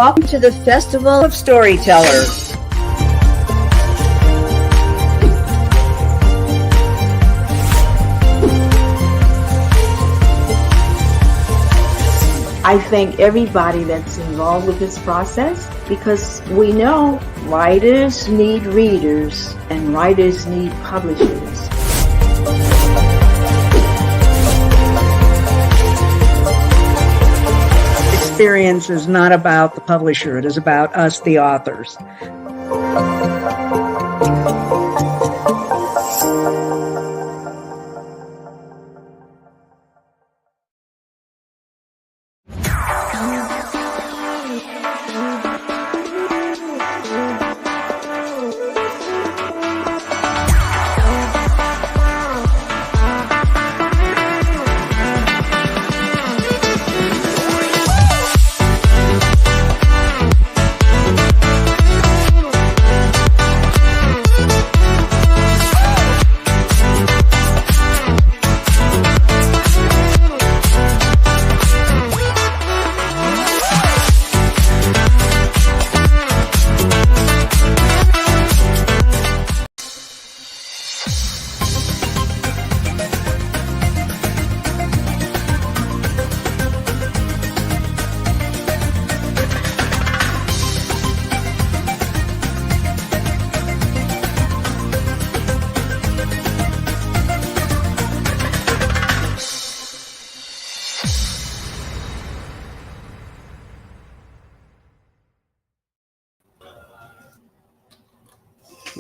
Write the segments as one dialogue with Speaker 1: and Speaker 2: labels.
Speaker 1: Welcome to the Festival of Storytellers. I thank everybody that's involved with this process, because we know writers need readers and writers need publishers.
Speaker 2: Experience is not about the publisher, it is about us, the authors.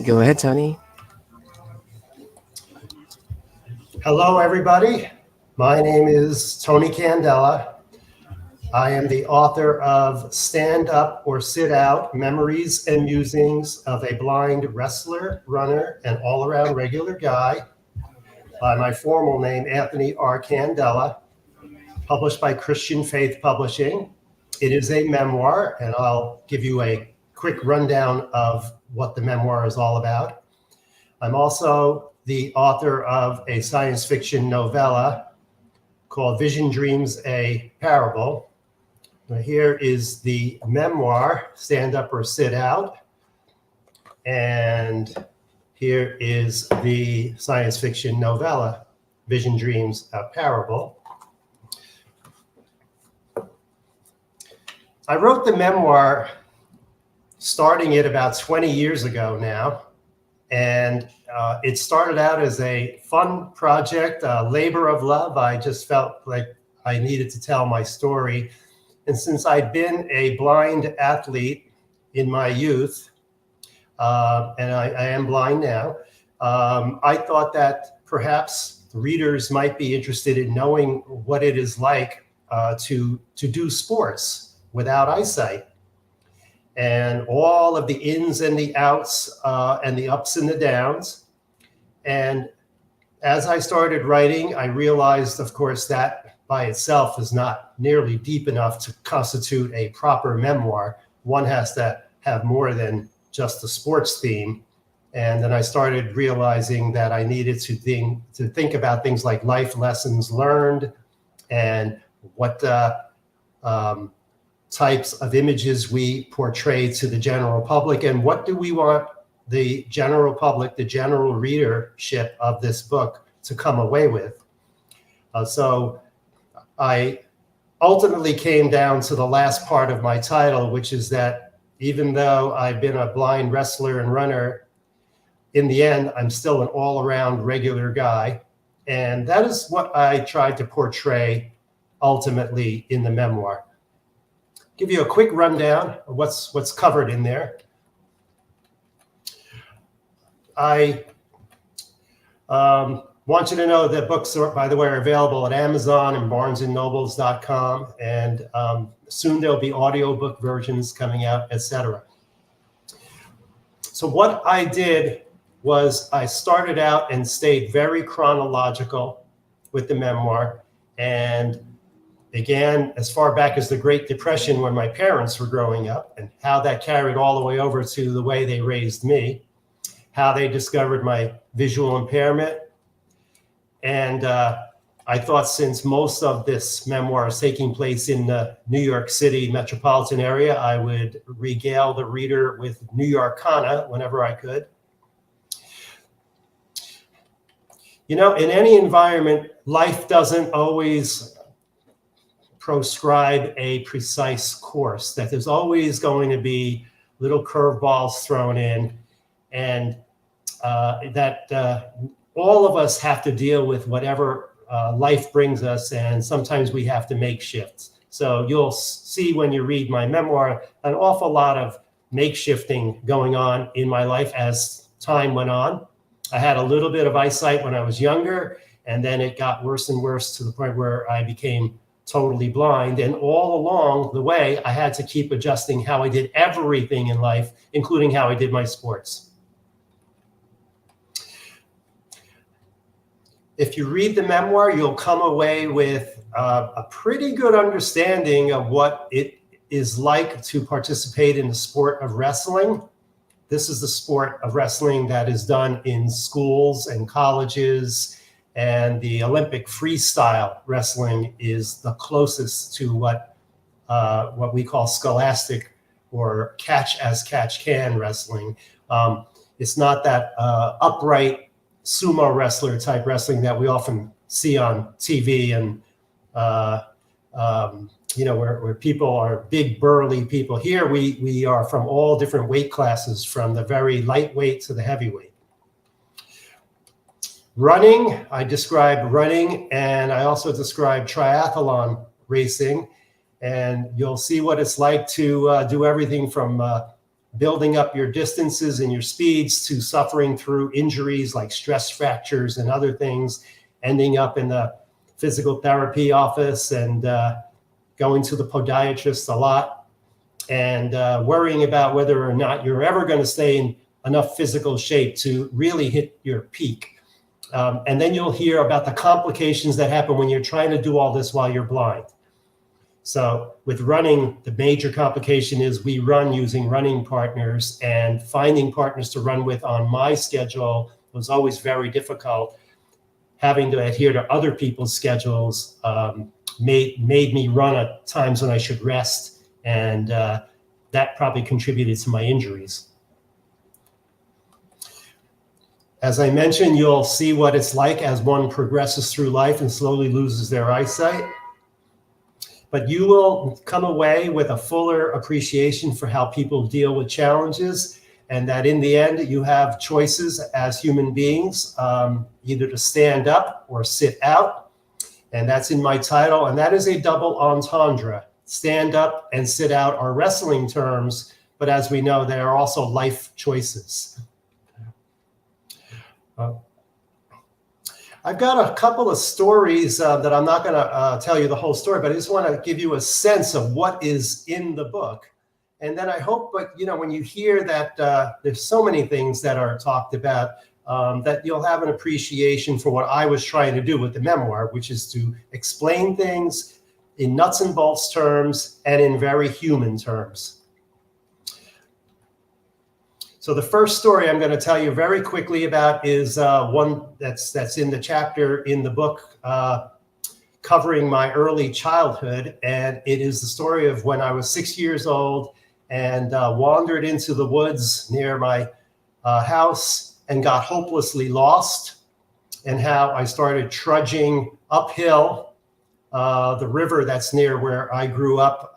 Speaker 3: Go ahead, Tony.
Speaker 4: Hello, everybody. My name is Tony Candela. I am the author of Stand Up or Sit Out, Memories and Musings of a Blind Wrestler, Runner, and All-Around Regular Guy, by my formal name, Anthony R. Candela, published by Christian Faith Publishing. It is a memoir, and I'll give you a quick rundown of what the memoir is all about. I'm also the author of a science fiction novella called Vision Dreams, a Parable. Now here is the memoir, Stand Up or Sit Out. And here is the science fiction novella, Vision Dreams, a Parable. I wrote the memoir starting it about 20 years ago now. And it started out as a fun project, a labor of love. I just felt like I needed to tell my story. And since I'd been a blind athlete in my youth, and I am blind now, I thought that perhaps readers might be interested in knowing what it is like to do sports without eyesight, and all of the ins and the outs and the ups and the downs. And as I started writing, I realized, of course, that by itself is not nearly deep enough to constitute a proper memoir. One has to have more than just a sports theme. And then I started realizing that I needed to think about things like life lessons learned and what types of images we portray to the general public, and what do we want the general public, the general readership of this book to come away with. So I ultimately came down to the last part of my title, which is that even though I've been a blind wrestler and runner, in the end, I'm still an all-around regular guy. And that is what I tried to portray ultimately in the memoir. Give you a quick rundown of what's covered in there. I want you to know that books, by the way, are available at Amazon and BarnesandNobles.com, and soon there'll be audiobook versions coming out, etc. So what I did was I started out and stayed very chronological with the memoir, and began as far back as the Great Depression when my parents were growing up, and how that carried all the way over to the way they raised me, how they discovered my visual impairment. And I thought since most of this memoir is taking place in the New York City metropolitan area, I would regale the reader with New Yorkana whenever I could. You know, in any environment, life doesn't always proscribe a precise course, that there's always going to be little curveballs thrown in, and that all of us have to deal with whatever life brings us, and sometimes we have to make shifts. So you'll see when you read my memoir, an awful lot of makeshifting going on in my life as time went on. I had a little bit of eyesight when I was younger, and then it got worse and worse to the point where I became totally blind. And all along the way, I had to keep adjusting how I did everything in life, including how I did my sports. If you read the memoir, you'll come away with a pretty good understanding of what it is like to participate in the sport of wrestling. This is the sport of wrestling that is done in schools and colleges, and the Olympic freestyle wrestling is the closest to what we call scholastic or catch as catch can wrestling. It's not that upright sumo wrestler type wrestling that we often see on TV, and you know, where people are big burly people. Here we are from all different weight classes, from the very lightweight to the heavyweight. Running, I describe running, and I also describe triathlon racing, and you'll see what it's like to do everything from building up your distances and your speeds to suffering through injuries like stress fractures and other things, ending up in the physical therapy office and going to the podiatrist a lot, and worrying about whether or not you're ever going to stay in enough physical shape to really hit your peak. And then you'll hear about the complications that happen when you're trying to do all this while you're blind. So with running, the major complication is we run using running partners, and finding partners to run with on my schedule was always very difficult. Having to adhere to other people's schedules made me run at times when I should rest, and that probably contributed to my injuries. As I mentioned, you'll see what it's like as one progresses through life and slowly loses their eyesight. But you will come away with a fuller appreciation for how people deal with challenges, and that in the end, you have choices as human beings, either to stand up or sit out. And that's in my title, and that is a double entendre. Stand up and sit out are wrestling terms, but as we know, they are also life choices. I've got a couple of stories that I'm not going to tell you the whole story, but I just want to give you a sense of what is in the book. And then I hope, but you know, when you hear that there's so many things that are talked about, that you'll have an appreciation for what I was trying to do with the memoir, which is to explain things in nuts and bolts terms and in very human terms. So the first story I'm going to tell you very quickly about is one that's in the chapter in the book covering my early childhood. And it is the story of when I was 6 years old and wandered into the woods near my house and got hopelessly lost, and how I started trudging uphill. The river that's near where I grew up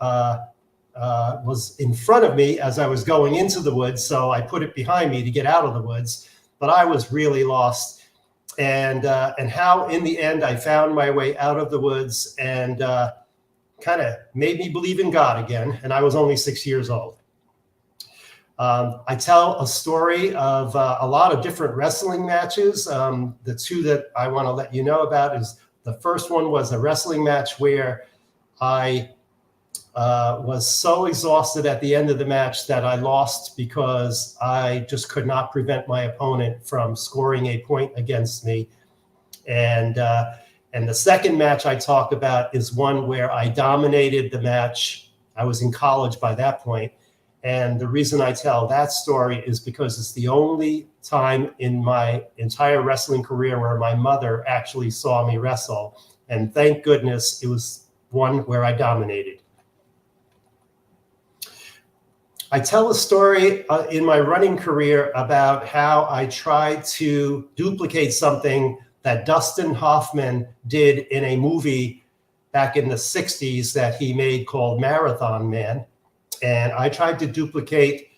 Speaker 4: was in front of me as I was going into the woods, so I put it behind me to get out of the woods, but I was really lost. And how in the end I found my way out of the woods, and kind of made me believe in God again, and I was only 6 years old. I tell a story of a lot of different wrestling matches. The two that I want to let you know about is, the first one was a wrestling match where I was so exhausted at the end of the match that I lost because I just could not prevent my opponent from scoring a point against me. And the second match I talk about is one where I dominated the match. I was in college by that point. And the reason I tell that story is because it's the only time in my entire wrestling career where my mother actually saw me wrestle. And thank goodness it was one where I dominated. I tell a story in my running career about how I tried to duplicate something that Dustin Hoffman did in a movie back in the 60s that he made called Marathon Man. And I tried to duplicate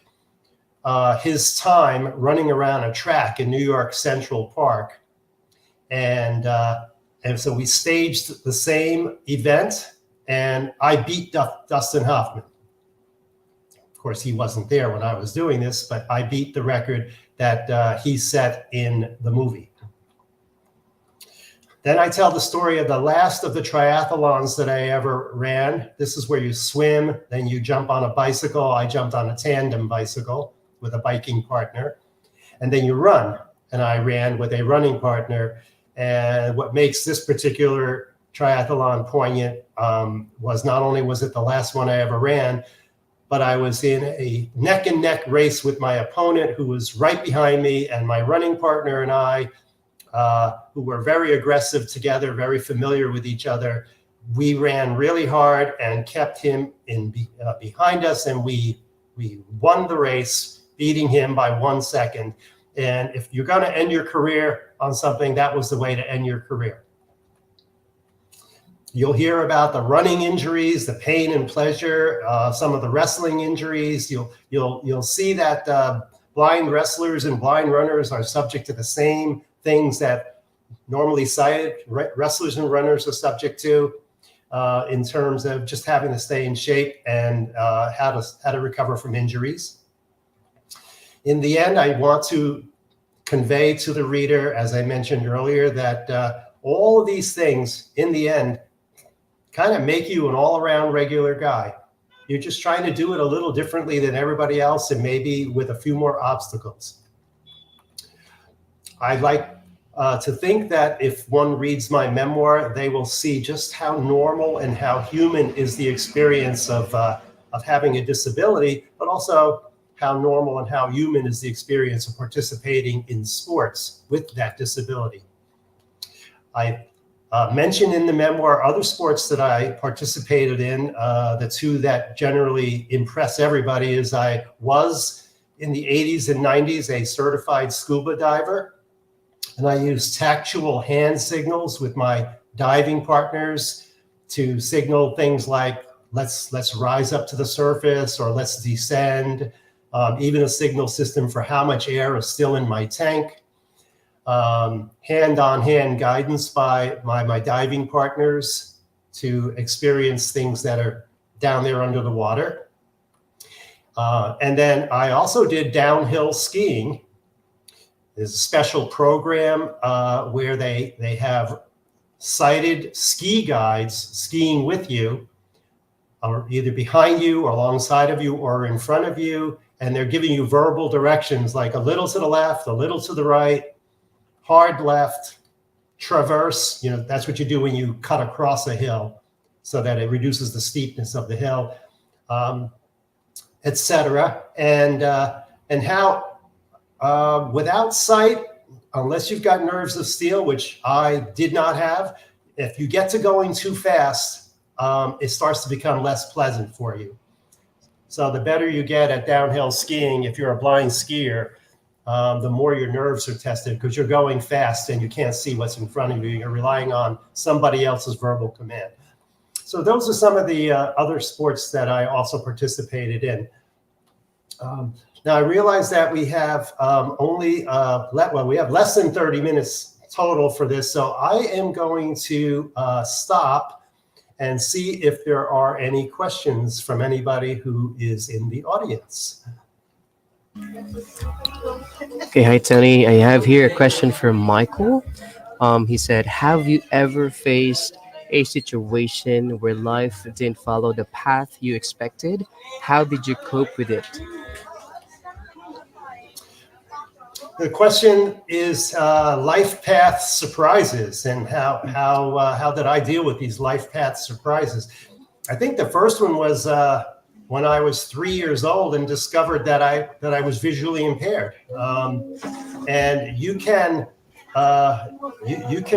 Speaker 4: his time running around a track in New York Central Park. And so we staged the same event, and I beat Dustin Hoffman. Of course, he wasn't there when I was doing this, but I beat the record that he set in the movie. Then I tell the story of the last of the triathlons that I ever ran. This is where you swim, then you jump on a bicycle. I jumped on a tandem bicycle with a biking partner, and then you run. And I ran with a running partner. And what makes this particular triathlon poignant was not only was it the last one I ever ran, but I was in a neck and neck race with my opponent who was right behind me, and my running partner and I, who were very aggressive together, very familiar with each other. We ran really hard and kept him behind us, and we won the race, beating him by 1 second. And if you're going to end your career on something, that was the way to end your career. You'll hear about the running injuries, the pain and pleasure, some of the wrestling injuries. You'll see that blind wrestlers and blind runners are subject to the same things that normally sighted wrestlers and runners are subject to in terms of just having to stay in shape and how to recover from injuries. In the end, I want to convey to the reader, as I mentioned earlier, that all of these things in the end kind of make you an all-around regular guy. You're just trying to do it a little differently than everybody else, and maybe with a few more obstacles. I'd like to think that if one reads my memoir, they will see just how normal and how human is the experience of having a disability, but also how normal and how human is the experience of participating in sports with that disability. I mention in the memoir other sports that I participated in. The two that generally impress everybody is I was, in the 80s and 90s, a certified scuba diver. And I used tactual hand signals with my diving partners to signal things like, let's rise up to the surface, or let's descend. Even a signal system for how much air is still in my tank. Hand-on-hand guidance by my diving partners to experience things that are down there under the water. And then I also did downhill skiing. There's a special program where they have sighted ski guides skiing with you, or either behind you or alongside of you or in front of you. And they're giving you verbal directions like a little to the left, a little to the right, hard left, traverse. You know, that's what you do when you cut across a hill so that it reduces the steepness of the hill, etc. And how without sight, unless you've got nerves of steel, which I did not have, if you get to going too fast, it starts to become less pleasant for you. So the better you get at downhill skiing, if you're a blind skier, the more your nerves are tested, because you're going fast and you can't see what's in front of you. You're relying on somebody else's verbal command. So those are some of the other sports that I also participated in. Now I realize that we have we have less than 30 minutes total for this. So I am going to stop and see if there are any questions from anybody who is in the audience.
Speaker 3: Okay, hi Tony. I have here a question from Michael. He said, have you ever faced a situation where life didn't follow the path you expected? How did you cope with it?
Speaker 4: The question is life path surprises, and how did I deal with these life path surprises? I think the first one was when I was 3 years old and discovered that I was visually impaired. And you can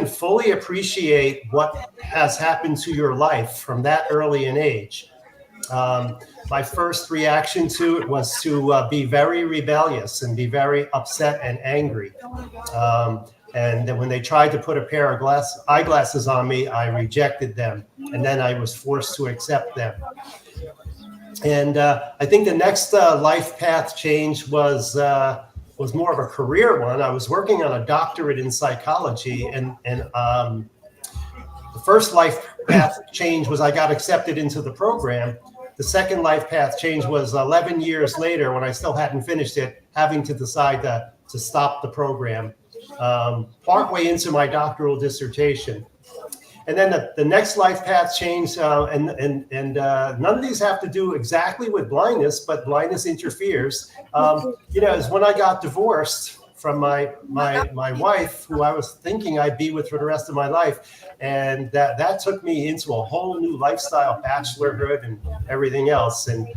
Speaker 4: fully appreciate what has happened to your life from that early an age. My first reaction to it was to be very rebellious and be very upset and angry. And then when they tried to put a pair of eyeglasses on me, I rejected them. And then I was forced to accept them. And I think the next life path change was more of a career one. I was working on a doctorate in psychology, and the first life path change was I got accepted into the program. The second life path change was 11 years later, when I still hadn't finished it, having to decide to stop the program partway into my doctoral dissertation. And then the next life path change, and none of these have to do exactly with blindness, but blindness interferes. Is when I got divorced from my wife, who I was thinking I'd be with for the rest of my life, and that took me into a whole new lifestyle, bachelorhood, and everything else. And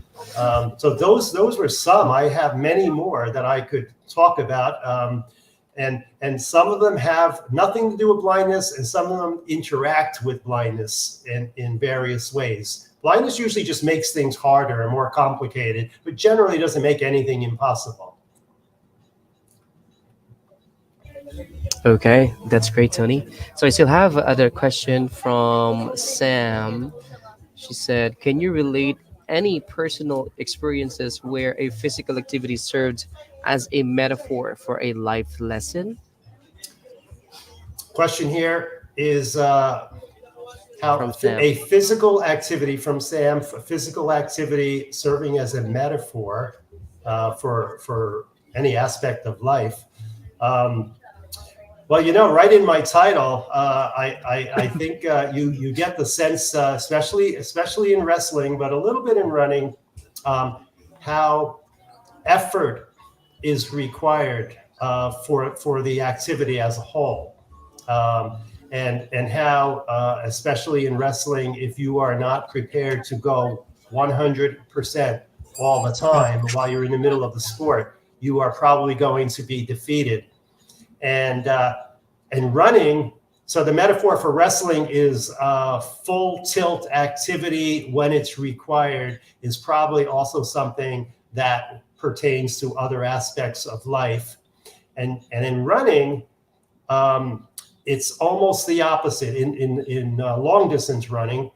Speaker 4: so those were some. I have many more that I could talk about. And some of them have nothing to do with blindness, and some of them interact with blindness in various ways. Blindness usually just makes things harder and more complicated, but generally doesn't make anything impossible.
Speaker 3: Okay, that's great, Tony. So I still have another question from Sam. She said, "Can you relate any personal experiences where a physical activity served as a metaphor for a life lesson?"
Speaker 4: Question here is how
Speaker 3: From Sam.
Speaker 4: a physical activity from Sam, a physical activity serving as a metaphor for any aspect of life. Well, right in my title, I think you get the sense, especially in wrestling, but a little bit in running, how effort is required for the activity as a whole, and how, especially in wrestling, if you are not prepared to go 100% all the time while you're in the middle of the sport, you are probably going to be defeated. And running, so the metaphor for wrestling is full tilt activity when it's required, is probably also something that pertains to other aspects of life. And in running, it's almost the opposite. In long distance running,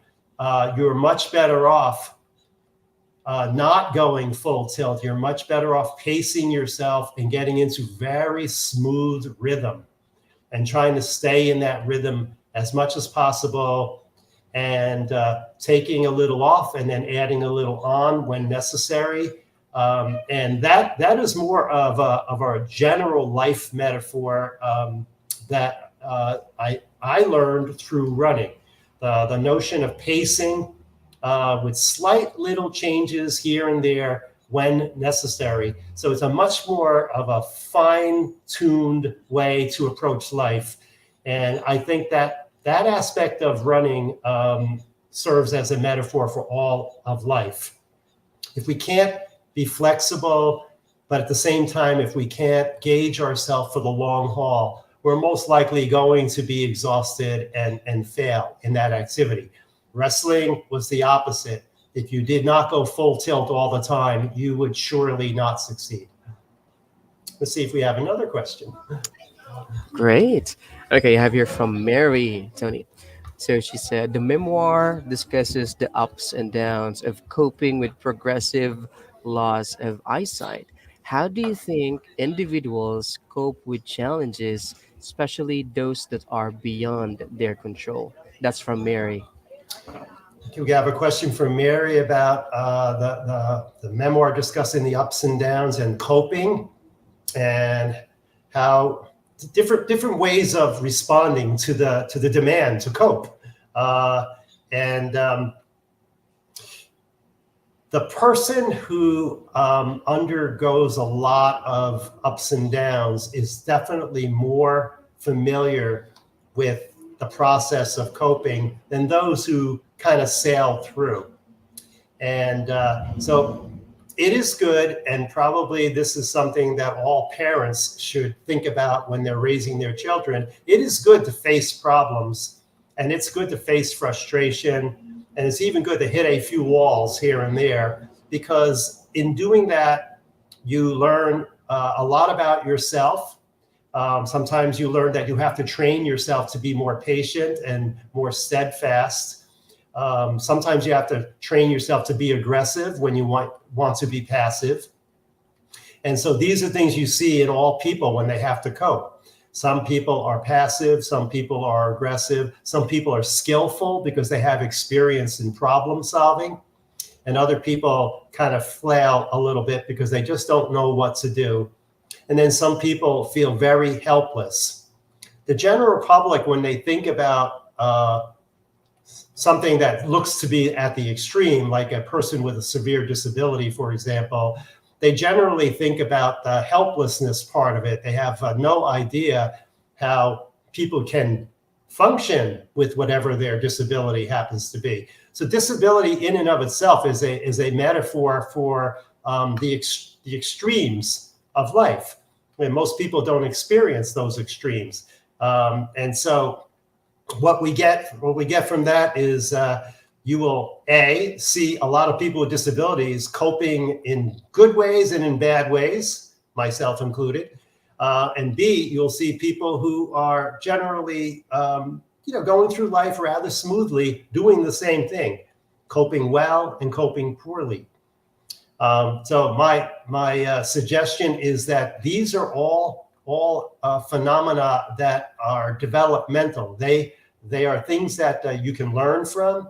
Speaker 4: you're much better off not going full tilt. You're much better off pacing yourself and getting into very smooth rhythm and trying to stay in that rhythm as much as possible, and taking a little off and then adding a little on when necessary. And that is more of a general life metaphor that I learned through running. The notion of pacing with slight little changes here and there when necessary. So it's a much more of a fine-tuned way to approach life. And I think that aspect of running serves as a metaphor for all of life. If we can't be flexible, but at the same time, if we can't gauge ourselves for the long haul, we're most likely going to be exhausted and fail in that activity. Wrestling was the opposite. If you did not go full tilt all the time, you would surely not succeed. Let's see if we have another question.
Speaker 3: Great. Okay, I have here from Mary, Tony. So she said, the memoir discusses the ups and downs of coping with progressive loss of eyesight. How do you think individuals cope with challenges, especially those that are beyond their control? That's from Mary.
Speaker 4: We have a question from Mary about the memoir discussing the ups and downs and coping, and how different ways of responding to the demand to cope. The person who undergoes a lot of ups and downs is definitely more familiar with the process of coping than those who kind of sail through. And so it is good, and probably this is something that all parents should think about when they're raising their children. It is good to face problems And it's good to face frustration. And it's even good to hit a few walls here and there, because in doing that, you learn a lot about yourself. Sometimes you learn that you have to train yourself to be more patient and more steadfast. Sometimes you have to train yourself to be aggressive when you want to be passive. And so these are things you see in all people when they have to cope. Some people are passive, some people are aggressive, some people are skillful because they have experience in problem solving, and other people kind of flail a little bit because they just don't know what to do. And then some people feel very helpless. The general public, when they think about something that looks to be at the extreme, like a person with a severe disability, for example, they generally think about the helplessness part of it. They have no idea how people can function with whatever their disability happens to be. So disability in and of itself is a metaphor for the extremes of life. And most people don't experience those extremes. And so what we get from that is you will see a lot of people with disabilities coping in good ways and in bad ways, myself included. And B, you'll see people who are generally going through life rather smoothly, doing the same thing, coping well and coping poorly. So my suggestion is that these are all phenomena that are developmental. They are things that you can learn from,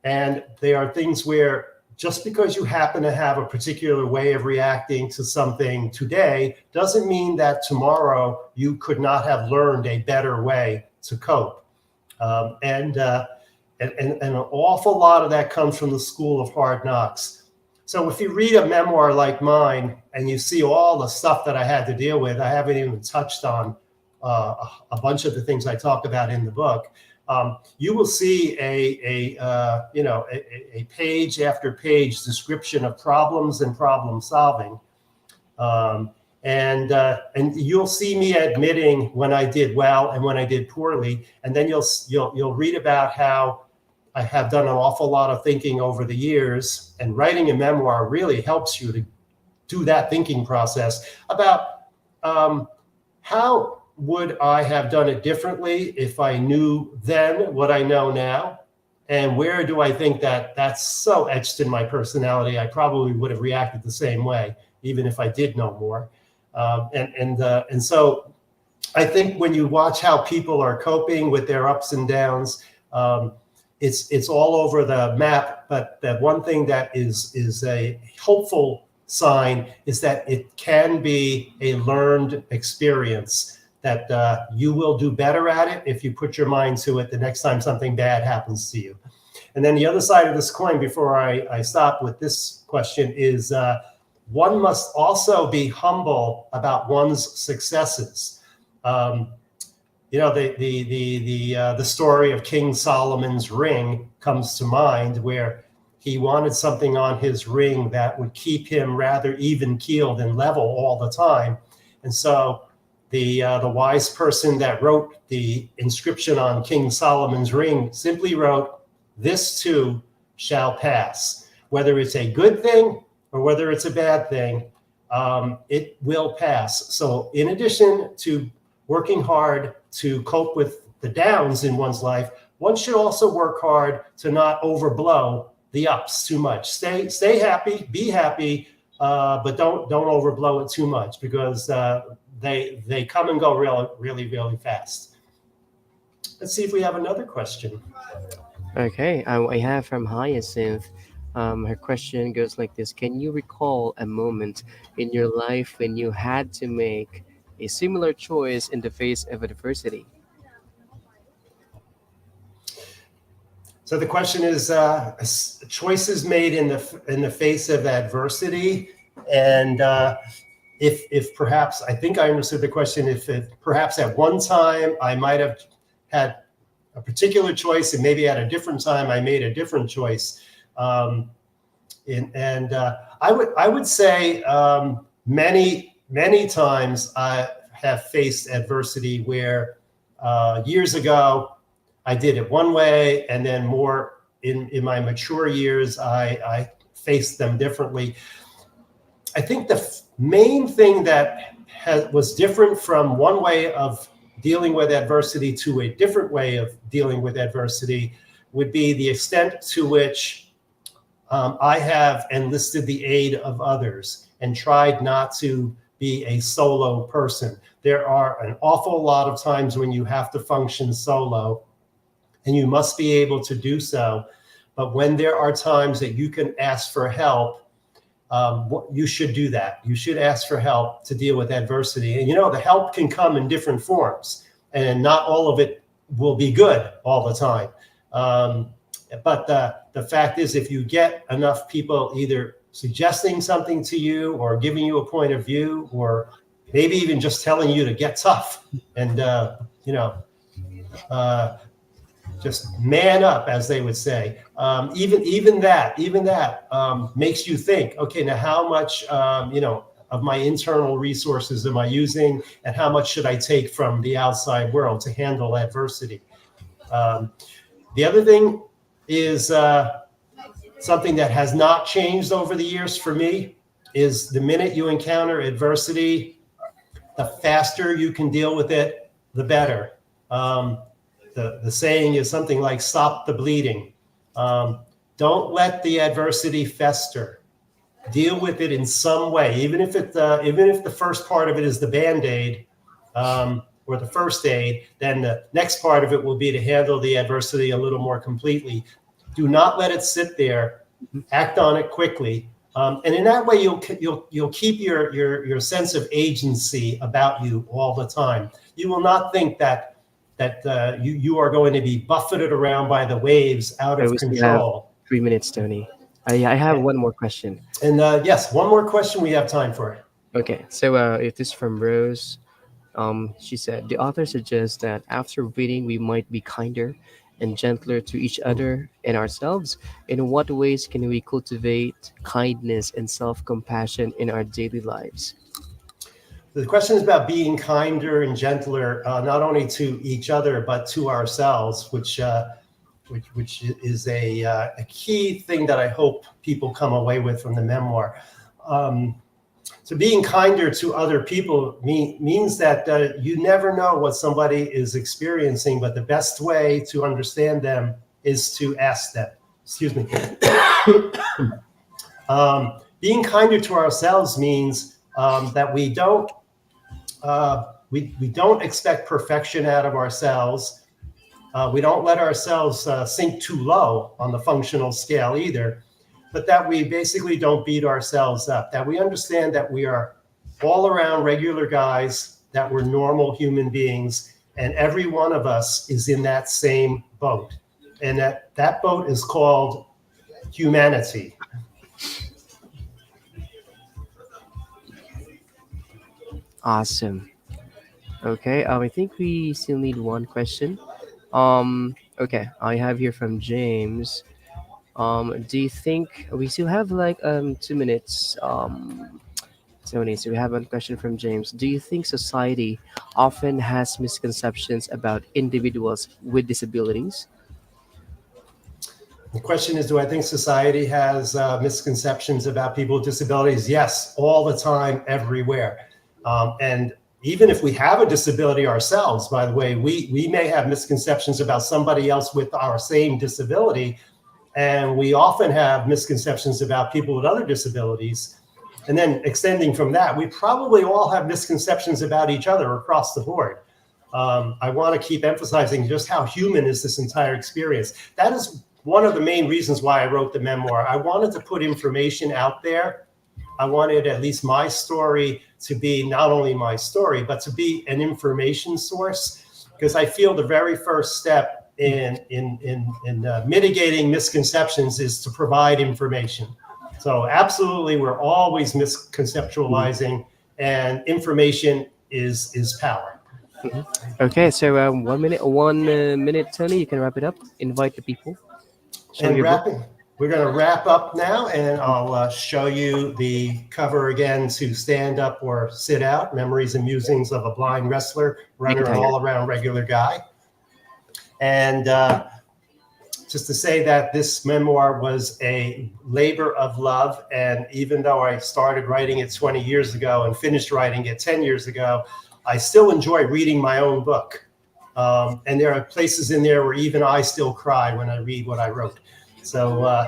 Speaker 4: and they are things where just because you happen to have a particular way of reacting to something today doesn't mean that tomorrow you could not have learned a better way to cope. And an awful lot of that comes from the school of hard knocks. So if you read a memoir like mine and you see all the stuff that I had to deal with, I haven't even touched on a bunch of the things I talk about in the book. You will see a page after page description of problems and problem solving, and you'll see me admitting when I did well and when I did poorly, and then you'll read about how I have done an awful lot of thinking over the years, and writing a memoir really helps you to do that thinking process about how would I have done it differently if I knew then what I know now? And where do I think that that's so etched in my personality, I probably would have reacted the same way, even if I did know more. And so I think when you watch how people are coping with their ups and downs, it's all over the map. But the one thing that is a hopeful sign is that it can be a learned experience, that you will do better at it if you put your mind to it the next time something bad happens to you. And then the other side of this coin, before I stop with this question, is one must also be humble about one's successes. The story of King Solomon's ring comes to mind, where he wanted something on his ring that would keep him rather even-keeled and level all the time. And so the wise person that wrote the inscription on King Solomon's ring simply wrote, "This too shall pass." Whether it's a good thing or whether it's a bad thing, it will pass. So in addition to working hard to cope with the downs in one's life, one should also work hard to not overblow the ups too much. Stay happy, be happy, but don't overblow it too much, because they come and go really, really fast. Let's see if we have another question.
Speaker 3: Okay, I have from Hyacinth. Her question goes like this: can you recall a moment in your life when you had to make a similar choice in the face of adversity?
Speaker 4: So the question is choices made in the face of adversity, and if perhaps, I think I understood the question, if perhaps at one time I might have had a particular choice, and maybe at a different time I made a different choice. I would say many times I have faced adversity where years ago I did it one way, and then more in my mature years, I faced them differently. I think the main thing that was different from one way of dealing with adversity to a different way of dealing with adversity would be the extent to which I have enlisted the aid of others and tried not to be a solo person. There are an awful lot of times when you have to function solo, and you must be able to do so. But when there are times that you can ask for help, you should do that. You should ask for help to deal with adversity. And the help can come in different forms, and not all of it will be good all the time. But the fact is, if you get enough people either suggesting something to you or giving you a point of view, or maybe even just telling you to get tough and, just man up, as they would say. Even that makes you think, okay, now how much, of my internal resources am I using, and how much should I take from the outside world to handle adversity? The other thing is something that has not changed over the years for me is the minute you encounter adversity, the faster you can deal with it, the better. The saying is something like "stop the bleeding." Don't let the adversity fester. Deal with it in some way, even if the first part of it is the Band-Aid or the first aid. Then the next part of it will be to handle the adversity a little more completely. Do not let it sit there. Act on it quickly, and in that way, you'll keep your sense of agency about you all the time. You will not think that you are going to be buffeted around by the waves out of
Speaker 3: We still have
Speaker 4: control.
Speaker 3: 3 minutes, Tony. I have one more question.
Speaker 4: And yes, one more question we have time for.
Speaker 3: Okay, so it is from Rose. She said the author suggests that after reading, we might be kinder and gentler to each other and ourselves. In what ways can we cultivate kindness and self-compassion in our daily lives?
Speaker 4: The question is about being kinder and gentler, not only to each other but to ourselves, which is a key thing that I hope people come away with from the memoir. So being kinder to other people means that you never know what somebody is experiencing, but the best way to understand them is to ask them. Excuse me. Being kinder to ourselves means that we don't expect perfection out of ourselves. We don't let ourselves sink too low on the functional scale either, but that we basically don't beat ourselves up, that we understand that we are all around regular guys, that we're normal human beings, and every one of us is in that same boat. And that boat is called humanity.
Speaker 3: Awesome. Okay, I think we still need one question. Okay, I have here from James. Do you think we still have like 2 minutes? Tony, so we have one question from James. Do you think society often has misconceptions about individuals with disabilities?
Speaker 4: The question is, do I think society has misconceptions about people with disabilities? Yes, all the time, everywhere. And even if we have a disability ourselves, by the way, we may have misconceptions about somebody else with our same disability. And we often have misconceptions about people with other disabilities. And then extending from that, we probably all have misconceptions about each other across the board. I want to keep emphasizing just how human is this entire experience. That is one of the main reasons why I wrote the memoir. I wanted to put information out there. I wanted at least my story to be not only my story, but to be an information source, because I feel the very first step in mitigating misconceptions is to provide information. So absolutely, we're always misconceptualizing, and information is power.
Speaker 3: Okay, so 1 minute, Tony. You can wrap it up. Invite the people. Show
Speaker 4: And
Speaker 3: your book.
Speaker 4: we're going to wrap up now, and I'll show you the cover again to Stand Up or Sit Out, Memories and Musings of a Blind Wrestler, Runner, and All-Around Regular Guy. And just to say that this memoir was a labor of love. And even though I started writing it 20 years ago and finished writing it 10 years ago, I still enjoy reading my own book. And there are places in there where even I still cry when I read what I wrote. So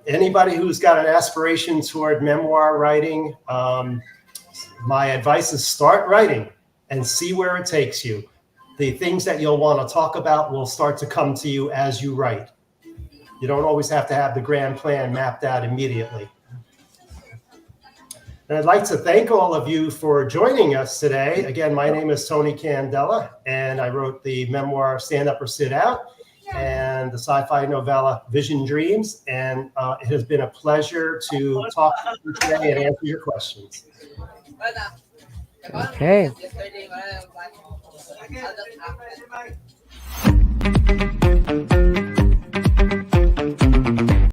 Speaker 4: anybody who's got an aspiration toward memoir writing, my advice is start writing and see where it takes you. The things that you'll want to talk about will start to come to you as you write. You don't always have to have the grand plan mapped out immediately. And I'd like to thank all of you for joining us today. Again, my name is Tony Candela, and I wrote the memoir Stand Up or Sit Out and the sci-fi novella Vision Dreams. And it has been a pleasure to talk to you today and answer your questions.
Speaker 3: Okay.